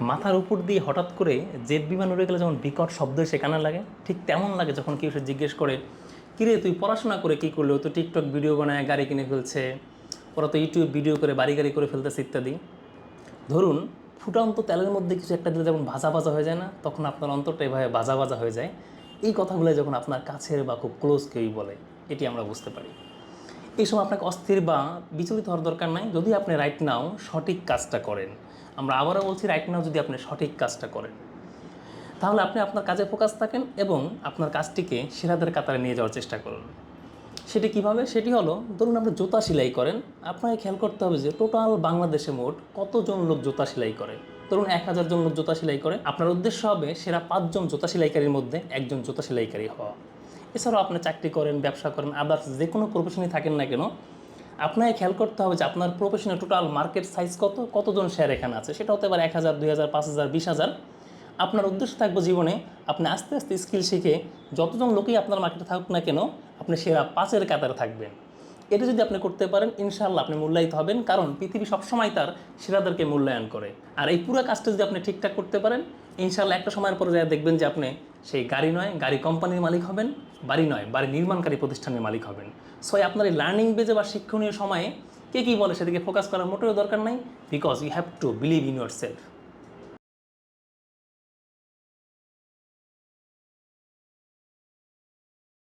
মাথার উপর দিয়ে হঠাৎ করে জেট বিমান উড়ে গেলে যেমন বিকট শব্দ এসে কানে লাগে, ঠিক তেমন লাগে যখন কেউ এসে জিজ্ঞেস করে, কিরে তুই পড়াশোনা করে কী করলো, তো টিকটক ভিডিও বানায় গাড়ি কিনে ফেলছে, ওরা তো ইউটিউব ভিডিও করে বাড়ি গাড়ি করে ফেলতেছে ইত্যাদি। ধরুন ফুটন্ত তেলের মধ্যে কিছু একটা দিলে যেমন ভাজা ভাজা হয়ে যায় না, তখন আপনার অন্তরটা এভাবে ভাজা ভাজা হয়ে যায়। এই কথাগুলো যখন আপনার কাছের বা খুব ক্লোজ কেউই বলে, এটি আমরা বুঝতে পারি। এই সময় আপনাকে অস্থির বা বিচলিত হওয়ার দরকার নাই, যদি আপনি রাইট নাও সঠিক কাজটা করেন। আমরা আবারও বলছি, রাইট নাও যদি আপনি সঠিক কাজটা করেন, তাহলে আপনি আপনার কাজে ফোকাস থাকেন এবং আপনার কাজটিকে সেরাদের কাতারে নিয়ে যাওয়ার চেষ্টা করুন। সেটি কীভাবে? সেটি হলো, ধরুন আপনি জুতা সেলাই করেন, আপনাকে খেয়াল করতে হবে যে টোটাল বাংলাদেশে মোট কতজন লোক জুতা সেলাই করে। ধরুন 1000 জন লোক জুতা সেলাই করে, আপনার উদ্দেশ্য হবে সেরা 5 জন জুতা সেলাইকারীর মধ্যে একজন জুতা সেলাইকারী হওয়া। এছাড়াও আপনি চাকরি করেন, ব্যবসা করেন, আদার্স যে কোনো প্রফেশনে থাকেন না কেন, আপনাকে খেয়াল করতে হবে যে আপনার প্রফেশনে টোটাল মার্কেট সাইজ কতজন শেয়ার এখানে আছে। সেটা হতে পারে 1000, 2000, 5000, 20000। আপনার উদ্দেশ্য থাকবে জীবনে আপনি আস্তে আস্তে স্কিল শিখে যতজন লোকই আপনার মার্কেটে থাকুক না কেন, আপনি সেরা 5-এর কাতারে থাকবেন। এটা যদি আপনি করতে পারেন, ইনশাআল্লাহ আপনি মূল্যায়িত হবেন, কারণ পৃথিবী সবসময় তার সেরাদেরকে মূল্যায়ন করে। আর এই পুরো কাজটা যদি আপনি ঠিকঠাক করতে পারেন, ইনশাআল্লাহ একটা সময়ের পরে যা দেখবেন যে আপনি সেই গাড়ি নয় গাড়ি কোম্পানির মালিক হবেন, বাড়ি নয় বাড়ি নির্মাণকারী প্রতিষ্ঠানের মালিক হবেন। সো আপনার এই লার্নিং বেজে বা শিক্ষণীয় সময়ে কে কী বলে সেদিকে ফোকাস করার মোটেও দরকার নাই, because you have to believe in your self.